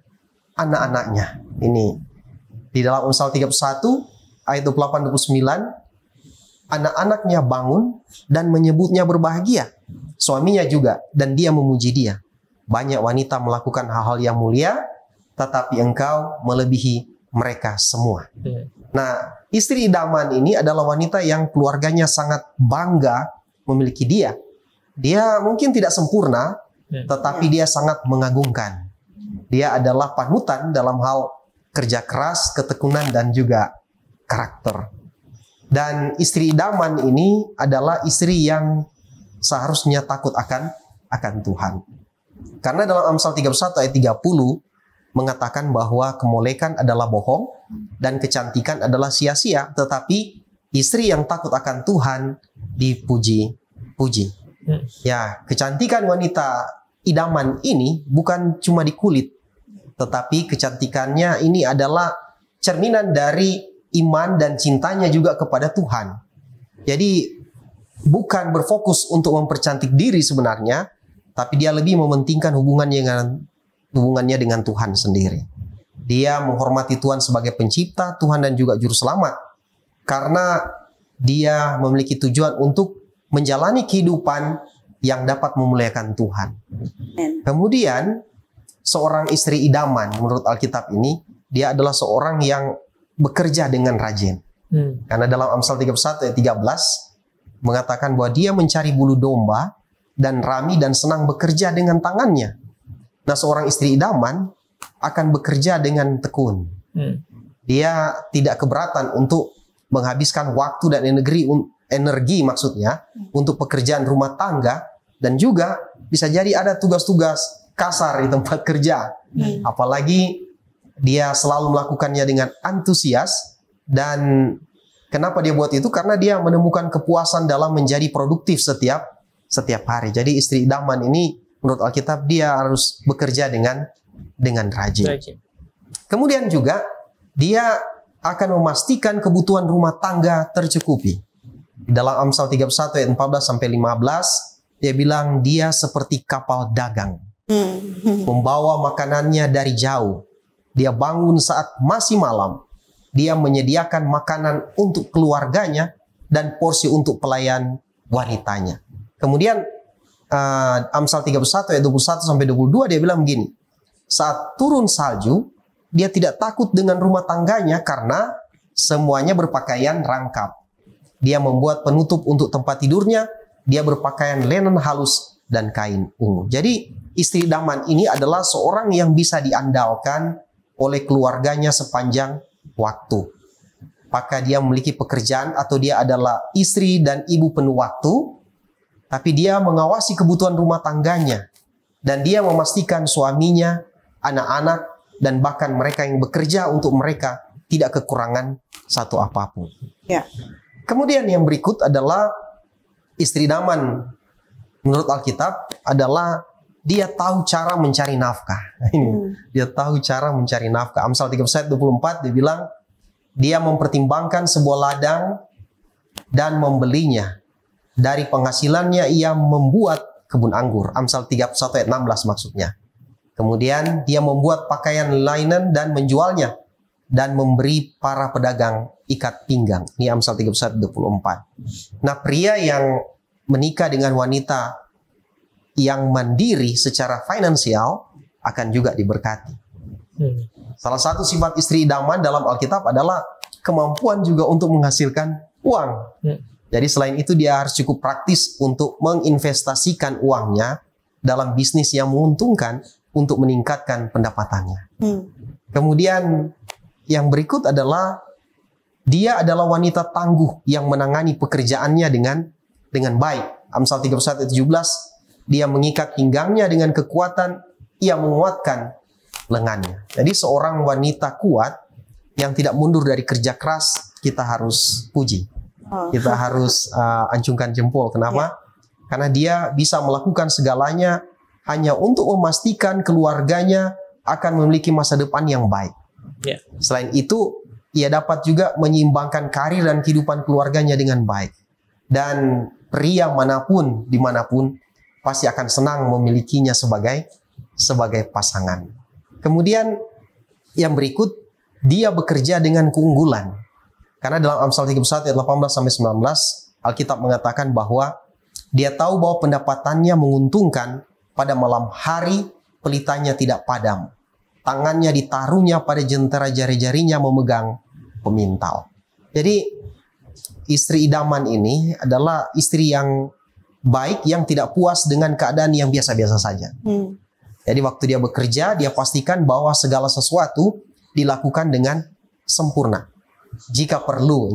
anak-anaknya. Ini di dalam Amsal 31 ayat 28-29. Anak-anaknya bangun dan menyebutnya berbahagia. Suaminya juga, dan dia memuji dia. Banyak wanita melakukan hal-hal yang mulia, tetapi engkau melebihi mereka semua. Nah, istri idaman ini adalah wanita yang keluarganya sangat bangga memiliki dia. Dia mungkin tidak sempurna, tetapi dia sangat mengagumkan. Dia adalah panutan dalam hal kerja keras, ketekunan, dan juga karakter. Dan istri idaman ini adalah istri yang seharusnya takut akan Tuhan. Karena dalam Amsal 31 ayat 30 mengatakan bahwa kemolekan adalah bohong dan kecantikan adalah sia-sia, tetapi istri yang takut akan Tuhan dipuji-puji. Ya, kecantikan wanita idaman ini bukan cuma di kulit, tetapi kecantikannya ini adalah cerminan dari iman dan cintanya juga kepada Tuhan. Jadi bukan berfokus untuk mempercantik diri sebenarnya, tapi dia lebih mementingkan hubungannya dengan Tuhan sendiri. Dia menghormati Tuhan sebagai pencipta, Tuhan dan juga juru selamat. Karena dia memiliki tujuan untuk menjalani kehidupan yang dapat memuliakan Tuhan. Kemudian seorang istri idaman menurut Alkitab ini, dia adalah seorang yang bekerja dengan rajin. Karena dalam Amsal 31 ayat 13 mengatakan bahwa dia mencari bulu domba dan rami dan senang bekerja dengan tangannya. Nah, seorang istri idaman akan bekerja dengan tekun. Dia tidak keberatan untuk menghabiskan waktu dan energi maksudnya untuk pekerjaan rumah tangga, dan juga bisa jadi ada tugas-tugas kasar di tempat kerja. Apalagi dia selalu melakukannya dengan antusias. Dan kenapa dia buat itu? Karena dia menemukan kepuasan dalam menjadi produktif setiap hari. Jadi istri idaman ini menurut Alkitab dia harus bekerja dengan rajin. Kemudian juga dia akan memastikan kebutuhan rumah tangga tercukupi. Dalam Amsal 31 ayat 14-15 dia bilang dia seperti kapal dagang, membawa makanannya dari jauh. Dia bangun saat masih malam. Dia menyediakan makanan untuk keluarganya dan porsi untuk pelayan wanitanya. Kemudian Amsal 31 ayat 21-22 dia bilang begini. Saat turun salju, dia tidak takut dengan rumah tangganya karena semuanya berpakaian rangkap. Dia membuat penutup untuk tempat tidurnya. Dia berpakaian linen halus dan kain ungu. Jadi istri idaman ini adalah seorang yang bisa diandalkan oleh keluarganya sepanjang waktu. Apakah dia memiliki pekerjaan atau dia adalah istri dan ibu penuh waktu, tapi dia mengawasi kebutuhan rumah tangganya dan dia memastikan suaminya, anak-anak, dan bahkan mereka yang bekerja untuk mereka tidak kekurangan satu apapun. Kemudian yang berikut adalah istri idaman menurut Alkitab adalah dia tahu cara mencari nafkah. Dia tahu cara mencari nafkah. Amsal 31 ayat 24 dia bilang dia mempertimbangkan sebuah ladang dan membelinya. Dari penghasilannya ia membuat kebun anggur. Amsal 31 ayat 16 maksudnya. Kemudian dia membuat pakaian linen dan menjualnya dan memberi para pedagang ikat pinggang. Ini Amsal 31 ayat 24. Nah, pria yang menikah dengan wanita yang mandiri secara finansial akan juga diberkati. Salah satu sifat istri idaman dalam Alkitab adalah kemampuan juga untuk menghasilkan uang. Jadi selain itu dia harus cukup praktis untuk menginvestasikan uangnya dalam bisnis yang menguntungkan untuk meningkatkan pendapatannya. Kemudian yang berikut adalah dia adalah wanita tangguh yang menangani pekerjaannya dengan baik. Amsal 31 ayat 17, dia mengikat pinggangnya dengan kekuatan, ia menguatkan lengannya. Jadi seorang wanita kuat yang tidak mundur dari kerja keras, kita harus puji. Kita harus acungkan jempol. Kenapa? Karena dia bisa melakukan segalanya hanya untuk memastikan keluarganya akan memiliki masa depan yang baik. Selain itu, ia dapat juga menyeimbangkan karir dan kehidupan keluarganya dengan baik. Dan pria manapun, dimanapun, pasti akan senang memilikinya sebagai pasangan. Kemudian yang berikut, dia bekerja dengan keunggulan. Karena dalam Amsal 31 ayat 18-19, Alkitab mengatakan bahwa dia tahu bahwa pendapatannya menguntungkan, pada malam hari pelitanya tidak padam. Tangannya ditaruhnya pada jentera jari-jarinya memegang pemintal. Jadi istri idaman ini adalah istri yang baik, yang tidak puas dengan keadaan yang biasa-biasa saja. Jadi waktu dia bekerja, dia pastikan bahwa segala sesuatu dilakukan dengan sempurna. Jika perlu,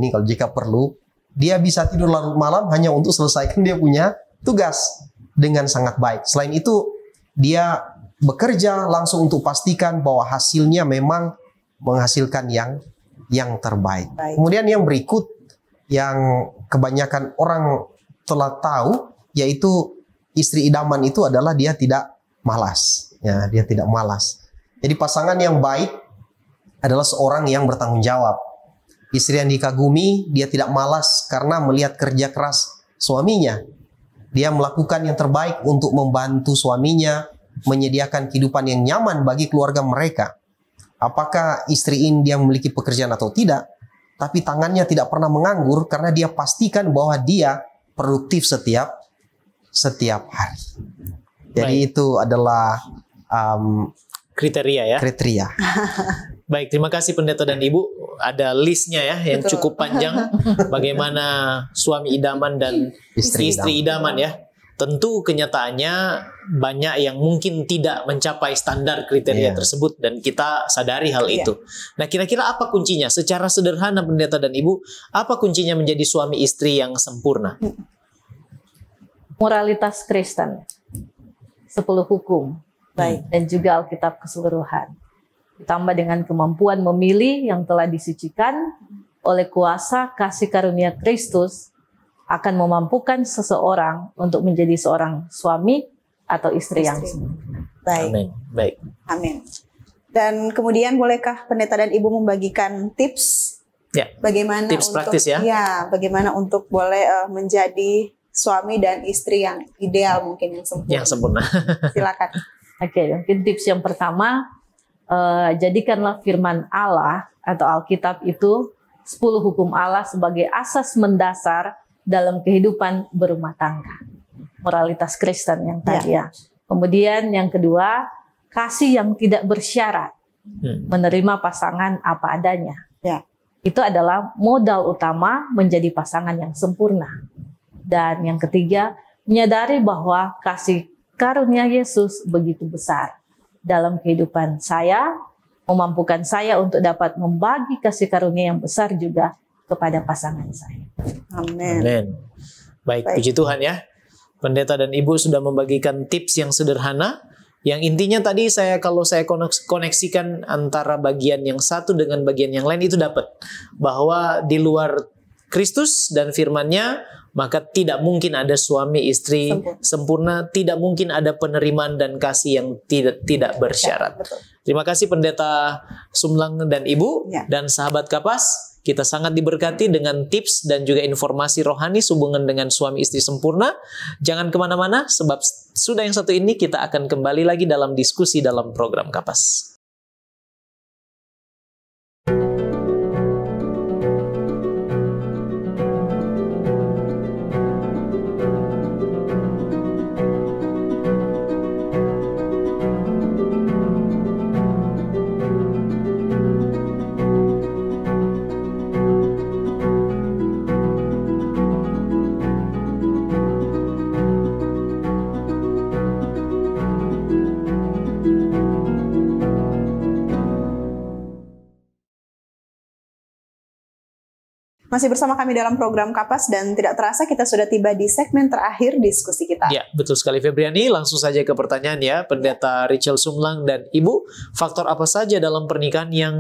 dia bisa tidur larut malam hanya untuk selesaikan dia punya tugas dengan sangat baik. Selain itu, dia bekerja langsung untuk pastikan bahwa hasilnya memang menghasilkan yang terbaik. Kemudian yang berikut, yang kebanyakan orang telah tahu, yaitu istri idaman itu adalah dia tidak malas. Ya, dia tidak malas. Jadi pasangan yang baik adalah seorang yang bertanggung jawab. Istri yang dikagumi, dia tidak malas karena melihat kerja keras suaminya. Dia melakukan yang terbaik untuk membantu suaminya, menyediakan kehidupan yang nyaman bagi keluarga mereka. Apakah istri ini dia memiliki pekerjaan atau tidak, tapi tangannya tidak pernah menganggur karena dia pastikan bahwa dia produktif setiap hari. Jadi itu adalah kriteria ya. Kriteria. Baik, terima kasih pendeta dan ibu. Ada listnya ya yang cukup panjang bagaimana suami idaman dan istri idaman ya. Tentu kenyataannya banyak yang mungkin tidak mencapai standar kriteria tersebut dan kita sadari hal itu. Nah, kira-kira apa kuncinya? Secara sederhana pendeta dan ibu, apa kuncinya menjadi suami istri yang sempurna? Moralitas Kristen, 10 hukum, dan juga Alkitab keseluruhan. Ditambah dengan kemampuan memilih yang telah disucikan oleh kuasa kasih karunia Kristus, akan memampukan seseorang untuk menjadi seorang suami atau istri yang sempurna. Baik. Baik. Amin. Dan kemudian bolehkah pendeta dan ibu membagikan tips? Bagaimana tips praktis ya? Ya, bagaimana untuk boleh menjadi suami dan istri yang ideal, mungkin yang sempurna. Yang sempurna. Silakan. Oke, mungkin tips yang pertama, jadikanlah firman Allah atau Alkitab itu 10 hukum Allah sebagai asas mendasar dalam kehidupan berumah tangga. Moralitas Kristen yang tadi ya. Kemudian yang kedua, kasih yang tidak bersyarat. Menerima pasangan apa adanya. Itu adalah modal utama menjadi pasangan yang sempurna. Dan yang ketiga, menyadari bahwa kasih karunia Yesus begitu besar dalam kehidupan saya, memampukan saya untuk dapat membagi kasih karunia yang besar juga kepada pasangan saya. Amin. Baik, puji Tuhan ya. Pendeta dan ibu sudah membagikan tips yang sederhana. Yang intinya tadi kalau saya koneksikan antara bagian yang satu dengan bagian yang lain itu dapat. Bahwa di luar Kristus dan firman-Nya, maka tidak mungkin ada suami istri sempurna, tidak mungkin ada penerimaan dan kasih yang tidak bersyarat. Terima kasih pendeta Sumlang dan ibu dan sahabat Kapas. Kita sangat diberkati dengan tips dan juga informasi rohani sehubungan dengan suami istri sempurna. Jangan kemana-mana, sebab sudah yang satu ini kita akan kembali lagi dalam diskusi dalam program Kapas. Masih bersama kami dalam program Kapas dan tidak terasa kita sudah tiba di segmen terakhir diskusi kita. Ya, betul sekali Febriani. Langsung saja ke pertanyaan ya, Pendeta Richel Sumlang dan Ibu. Faktor apa saja dalam pernikahan yang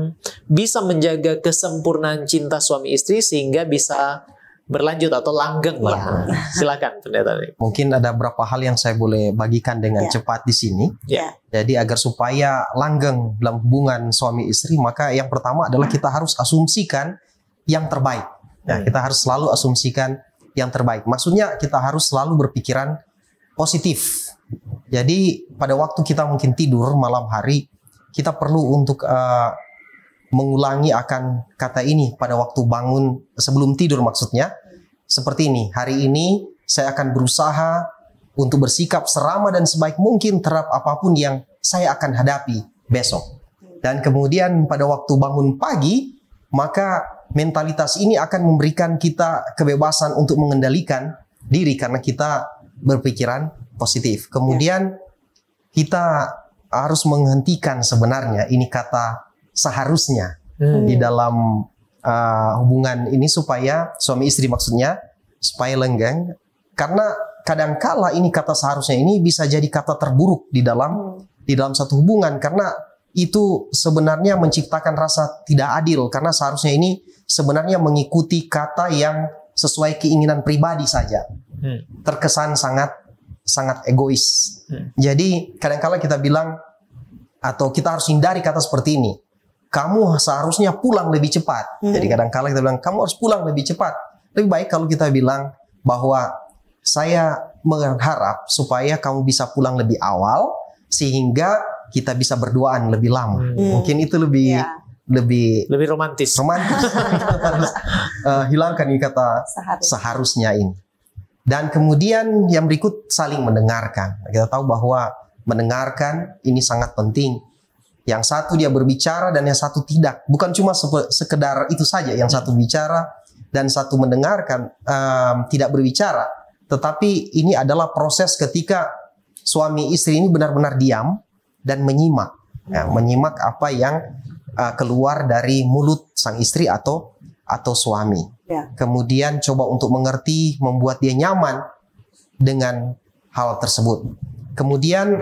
bisa menjaga kesempurnaan cinta suami istri sehingga bisa berlanjut atau langgeng lah? Silakan Pendeta. Mungkin ada beberapa hal yang saya boleh bagikan dengan cepat di sini. Jadi agar supaya langgeng dalam hubungan suami istri, maka yang pertama adalah kita harus asumsikan yang terbaik. Ya, kita harus selalu asumsikan yang terbaik. Maksudnya kita harus selalu berpikiran positif. Jadi pada waktu kita mungkin tidur malam hari, kita perlu untuk mengulangi akan kata ini pada waktu bangun sebelum tidur, maksudnya seperti ini. Hari ini saya akan berusaha untuk bersikap seramah dan sebaik mungkin terhadap apapun yang saya akan hadapi besok. Dan kemudian pada waktu bangun pagi, maka mentalitas ini akan memberikan kita kebebasan untuk mengendalikan diri karena kita berpikiran positif. Kemudian kita harus menghentikan sebenarnya ini kata seharusnya di dalam hubungan ini supaya suami istri, maksudnya supaya lenggeng, karena kadangkala ini kata seharusnya ini bisa jadi kata terburuk di dalam satu hubungan, karena itu sebenarnya menciptakan rasa tidak adil, karena seharusnya ini sebenarnya mengikuti kata yang sesuai keinginan pribadi saja. Terkesan sangat egois. Jadi kadang-kala kita bilang atau kita harus hindari kata seperti ini. Kamu seharusnya pulang lebih cepat. Jadi kadang-kala kita bilang kamu harus pulang lebih cepat. Lebih baik kalau kita bilang bahwa saya mengharap supaya kamu bisa pulang lebih awal sehingga kita bisa berduaan lebih lama. Mungkin itu lebih romantis. Kita harus hilangkan ini kata seharusnya ini. Dan kemudian yang berikut saling mendengarkan. Kita tahu bahwa mendengarkan ini sangat penting. Yang satu dia berbicara dan yang satu tidak. Bukan cuma sekedar itu saja. Yang satu bicara dan satu mendengarkan, tidak berbicara. Tetapi ini adalah proses ketika suami istri ini benar-benar diam dan menyimak. Menyimak apa yang keluar dari mulut sang istri atau suami. Kemudian coba untuk mengerti, membuat dia nyaman dengan hal tersebut. Kemudian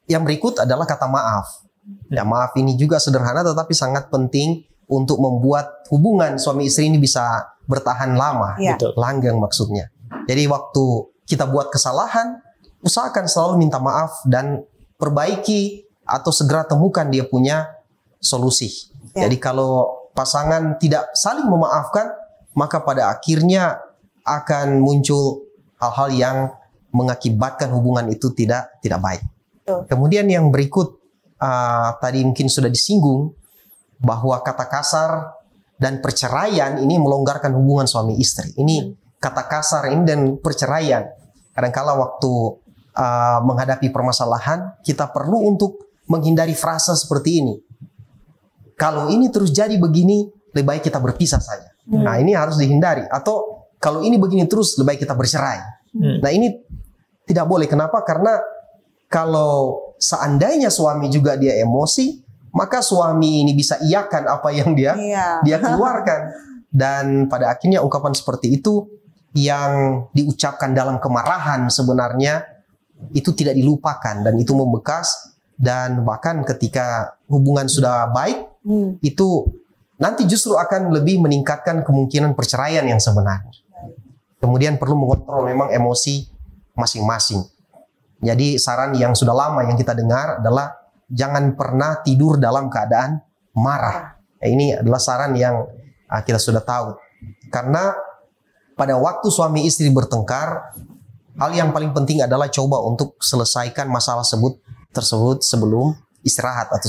yang berikut adalah kata maaf. Maaf ini juga sederhana tetapi sangat penting untuk membuat hubungan suami istri ini bisa bertahan lama, langgeng maksudnya. Jadi waktu kita buat kesalahan, usahakan selalu minta maaf dan perbaiki atau segera temukan dia punya solusi. Jadi kalau pasangan tidak saling memaafkan, maka pada akhirnya akan muncul hal-hal yang mengakibatkan hubungan itu tidak baik. Kemudian yang berikut tadi mungkin sudah disinggung bahwa kata kasar dan perceraian ini melonggarkan hubungan suami istri. Ini kata kasar ini dan perceraian. Kadang-kala waktu menghadapi permasalahan kita perlu untuk menghindari frasa seperti ini. Kalau ini terus jadi begini, lebih baik kita berpisah saja. Nah ini harus dihindari. Atau kalau ini begini terus, lebih baik kita bercerai. Nah ini tidak boleh. Kenapa? Karena kalau seandainya suami juga dia emosi, maka suami ini bisa iakan apa yang dia keluarkan. Dan pada akhirnya ungkapan seperti itu yang diucapkan dalam kemarahan sebenarnya itu tidak dilupakan dan itu membekas. Dan bahkan ketika hubungan sudah baik, itu nanti justru akan lebih meningkatkan kemungkinan perceraian yang sebenarnya. Kemudian perlu mengontrol memang emosi masing-masing. Jadi saran yang sudah lama yang kita dengar adalah jangan pernah tidur dalam keadaan marah. Ini adalah saran yang kita sudah tahu. Karena pada waktu suami istri bertengkar, hal yang paling penting adalah coba untuk selesaikan masalah tersebut sebelum istirahat atau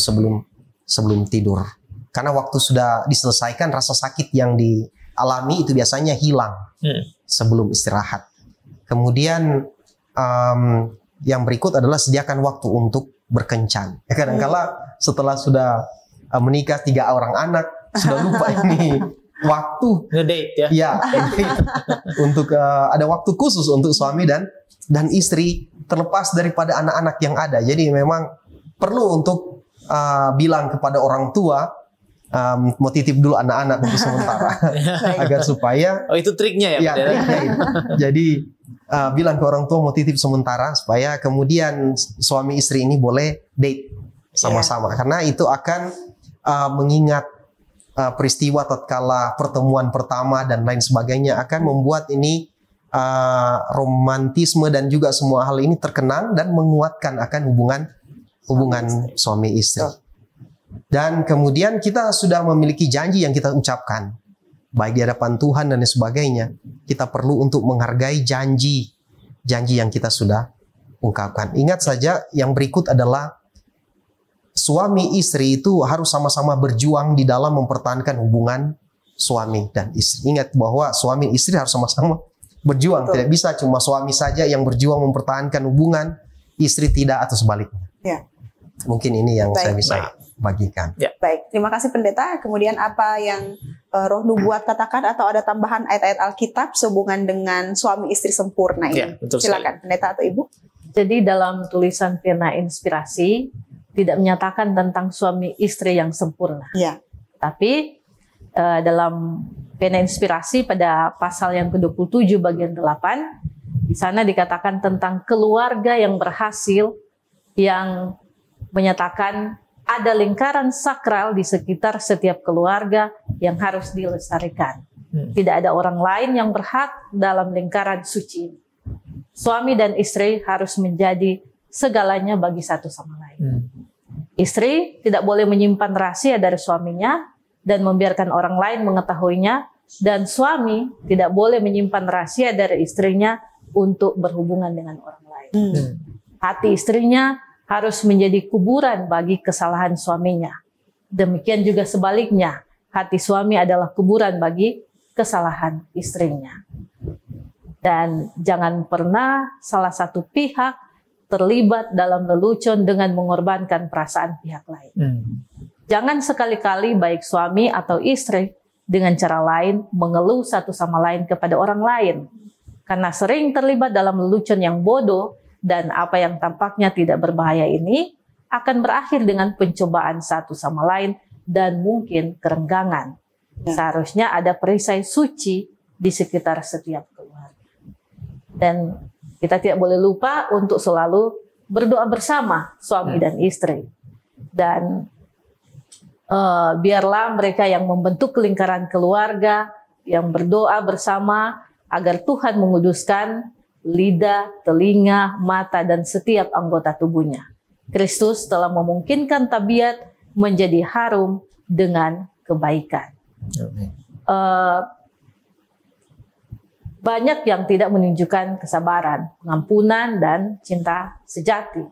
sebelum tidur. Karena waktu sudah diselesaikan, rasa sakit yang dialami itu biasanya hilang sebelum istirahat. Kemudian yang berikut adalah sediakan waktu untuk berkencan. Kadang-kala setelah sudah menikah 3 orang anak, sudah lupa ini waktu ngedate ya. Untuk ada waktu khusus untuk suami dan istri terlepas daripada anak-anak yang ada. Jadi memang perlu untuk bilang kepada orang tua mau titip dulu anak-anak untuk sementara agar supaya itu triknya ya, triknya itu. Jadi bilang ke orang tua mau titip sementara supaya kemudian suami istri ini boleh date sama-sama karena itu akan mengingat peristiwa tatkala pertemuan pertama dan lain sebagainya akan membuat ini romantisme dan juga semua hal ini terkenang dan menguatkan akan hubungan suami istri. Dan kemudian kita sudah memiliki janji yang kita ucapkan baik di hadapan Tuhan dan sebagainya. Kita perlu untuk menghargai janji yang kita sudah ungkapkan. Ingat saja yang berikut adalah suami istri itu harus sama-sama berjuang di dalam mempertahankan hubungan suami dan istri. Ingat bahwa suami istri harus sama-sama berjuang. Betul. Tidak bisa cuma suami saja yang berjuang mempertahankan hubungan, istri tidak atau sebaliknya. Ya. Mungkin ini yang saya bisa bagikan. Ya. Baik, terima kasih pendeta. Kemudian apa yang Roh Nubuat katakan atau ada tambahan ayat-ayat Alkitab sehubungan dengan suami istri sempurna ini? Ya, silakan pendeta atau ibu. Jadi dalam tulisan pena inspirasi tidak menyatakan tentang suami istri yang sempurna. Ya. Tapi dalam pena inspirasi pada pasal yang ke-27 bagian 8, di sana dikatakan tentang keluarga yang berhasil, yang menyatakan ada lingkaran sakral di sekitar setiap keluarga yang harus dilestarikan. Tidak ada orang lain yang berhak dalam lingkaran suci ini. Suami dan istri harus menjadi segalanya bagi satu sama lain. Istri tidak boleh menyimpan rahasia dari suaminya dan membiarkan orang lain mengetahuinya, dan suami tidak boleh menyimpan rahasia dari istrinya untuk berhubungan dengan orang lain. Hati istrinya harus menjadi kuburan bagi kesalahan suaminya. Demikian juga sebaliknya, hati suami adalah kuburan bagi kesalahan istrinya. Dan jangan pernah salah satu pihak terlibat dalam lelucon dengan mengorbankan perasaan pihak lain. Jangan sekali-kali baik suami atau istri dengan cara lain mengeluh satu sama lain kepada orang lain. Karena sering terlibat dalam lelucon yang bodoh dan apa yang tampaknya tidak berbahaya ini akan berakhir dengan pencobaan satu sama lain dan mungkin kerenggangan. Seharusnya ada perisai suci di sekitar setiap keluarga. Dan kita tidak boleh lupa untuk selalu berdoa bersama suami dan istri. Dan biarlah mereka yang membentuk lingkaran keluarga yang berdoa bersama agar Tuhan menguduskan lidah, telinga, mata, dan setiap anggota tubuhnya. Kristus telah memungkinkan tabiat menjadi harum dengan kebaikan. Banyak yang tidak menunjukkan kesabaran, pengampunan, dan cinta sejati.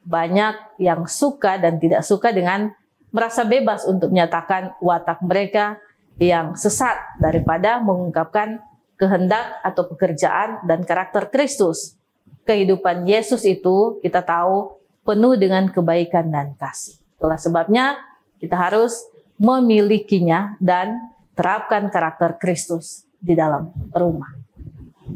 Banyak yang suka dan tidak suka dengan merasa bebas untuk menyatakan watak mereka yang sesat daripada mengungkapkan kehendak atau pekerjaan dan karakter Kristus. Kehidupan Yesus itu kita tahu penuh dengan kebaikan dan kasih. Itulah sebabnya kita harus memilikinya dan terapkan karakter Kristus di dalam rumah.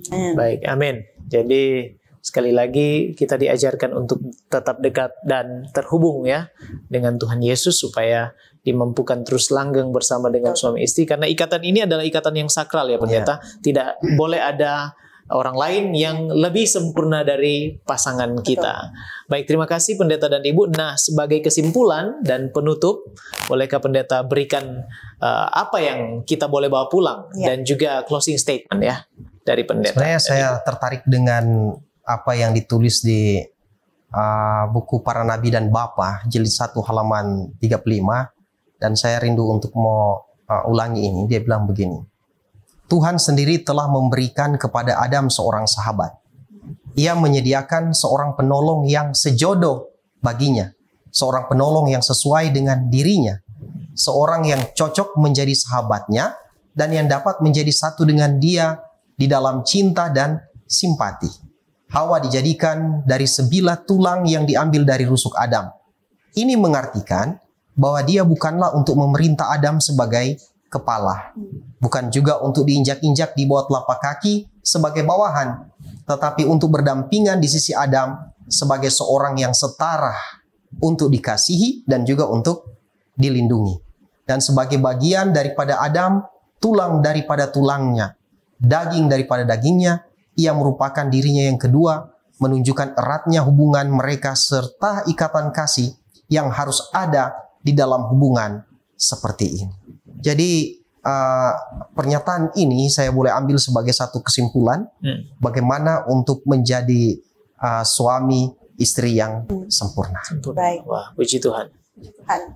Baik, amin. Jadi sekali lagi kita diajarkan untuk tetap dekat dan terhubung ya dengan Tuhan Yesus supaya dimampukan terus langgeng bersama dengan suami istri, karena ikatan ini adalah ikatan yang sakral ya pendeta. Tidak boleh ada orang lain yang lebih sempurna dari pasangan kita. Baik, terima kasih pendeta dan ibu. Nah, sebagai kesimpulan dan penutup, bolehkah pendeta berikan apa yang kita boleh bawa pulang dan juga closing statement ya dari pendeta? Sebenarnya saya tertarik dengan apa yang ditulis di buku Para Nabi dan Bapa jilid 1 halaman 35, dan saya rindu untuk mau ulangi ini. Dia bilang begini: Tuhan sendiri telah memberikan kepada Adam seorang sahabat. Ia menyediakan seorang penolong yang sejodoh baginya, seorang penolong yang sesuai dengan dirinya, seorang yang cocok menjadi sahabatnya dan yang dapat menjadi satu dengan dia di dalam cinta dan simpati. Hawa dijadikan dari sebilah tulang yang diambil dari rusuk Adam. Ini mengartikan bahwa dia bukanlah untuk memerintah Adam sebagai kepala, bukan juga untuk diinjak-injak di bawah telapak kaki sebagai bawahan, tetapi untuk berdampingan di sisi Adam sebagai seorang yang setara untuk dikasihi dan juga untuk dilindungi. Dan sebagai bagian daripada Adam, tulang daripada tulangnya, daging daripada dagingnya, ia merupakan dirinya yang kedua, menunjukkan eratnya hubungan mereka serta ikatan kasih yang harus ada di dalam hubungan seperti ini. Jadi pernyataan ini saya boleh ambil sebagai satu kesimpulan bagaimana untuk menjadi suami istri yang sempurna. Baik. Wah, puji Tuhan.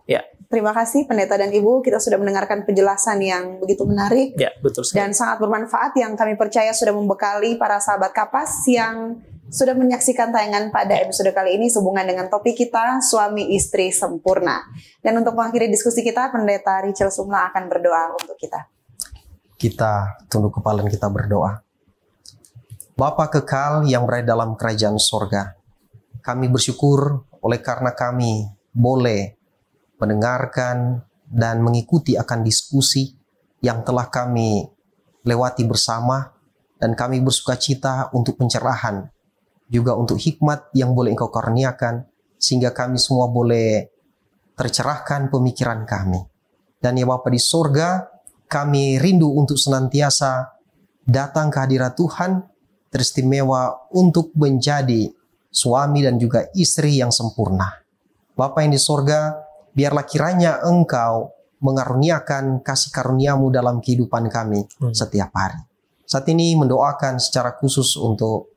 Ya. Terima kasih Pendeta dan Ibu, kita sudah mendengarkan penjelasan yang begitu menarik Ya, betul sekali. dan sangat bermanfaat yang kami percaya sudah membekali para sahabat Kapas yang sudah menyaksikan tayangan pada episode kali ini sehubungan dengan topik kita suami istri sempurna. Dan untuk mengakhiri diskusi kita, Pendeta Richel Sumlang akan berdoa untuk kita. Kita tunduk kepala dan kita berdoa. Bapa kekal yang berada dalam kerajaan sorga, kami bersyukur oleh karena kami boleh mendengarkan dan mengikuti akan diskusi yang telah kami lewati bersama, dan kami bersukacita untuk pencerahan, juga untuk hikmat yang boleh Engkau karuniakan, sehingga kami semua boleh tercerahkan pemikiran kami. Dan ya Bapa di sorga, kami rindu untuk senantiasa datang ke hadirat Tuhan, teristimewa untuk menjadi suami dan juga istri yang sempurna. Bapa yang di sorga, biarlah kiranya Engkau mengaruniakan kasih karunia-Mu dalam kehidupan kami setiap hari. Saat ini mendoakan secara khusus untuk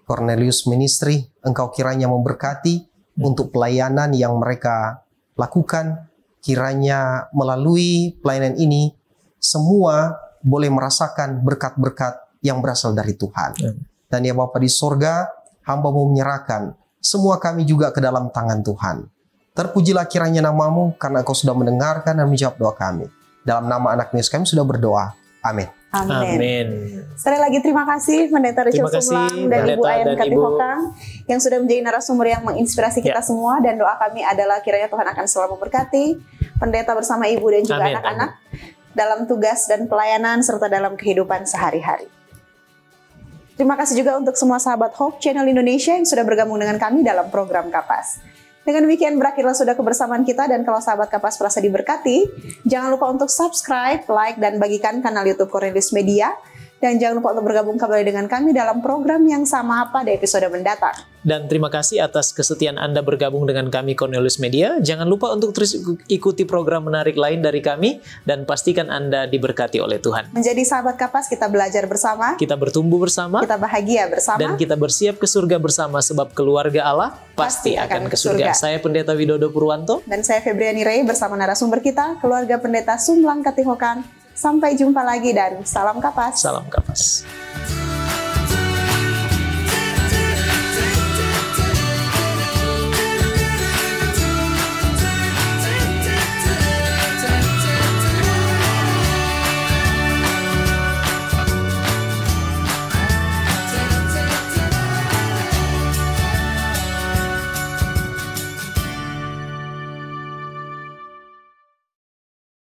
Cornelius Ministry, Engkau kiranya memberkati untuk pelayanan yang mereka lakukan. Kiranya melalui pelayanan ini, semua boleh merasakan berkat-berkat yang berasal dari Tuhan. Dan ya Bapa di sorga, hamba-Mu menyerahkan semua kami juga ke dalam tangan Tuhan. Terpujilah kiranya nama-Mu karena Engkau sudah mendengarkan dan menjawab doa kami. Dalam nama anak Yesus kami sudah berdoa. Amin. Amin. Sekali lagi terima kasih Pendeta Richel Sumlang dan Ibu Ayan Katihokang yang sudah menjadi narasumber yang menginspirasi kita semua, dan doa kami adalah kiranya Tuhan akan selalu memberkati Pendeta bersama Ibu dan juga anak-anak dalam tugas dan pelayanan serta dalam kehidupan sehari-hari. Terima kasih juga untuk semua sahabat Hope Channel Indonesia yang sudah bergabung dengan kami dalam program Kapas. Dengan demikian berakhirlah sudah kebersamaan kita, dan kalau sahabat Kapas merasa diberkati, jangan lupa untuk subscribe, like, dan bagikan kanal YouTube Cornelius Media. Dan jangan lupa untuk bergabung kembali dengan kami dalam program yang sama pada episode mendatang. Dan terima kasih atas kesetiaan Anda bergabung dengan kami Cornelius Media. Jangan lupa untuk terus ikuti program menarik lain dari kami, dan pastikan Anda diberkati oleh Tuhan. Menjadi sahabat Kapas, kita belajar bersama, kita bertumbuh bersama, kita bahagia bersama, dan kita bersiap ke surga bersama, sebab keluarga Allah pasti akan ke surga. Saya Pendeta Widodo Purwanto. Dan saya Febriani Rey bersama narasumber kita, keluarga Pendeta Sumlang Katihokang. Sampai jumpa lagi dan salam Kapas. Salam Kapas.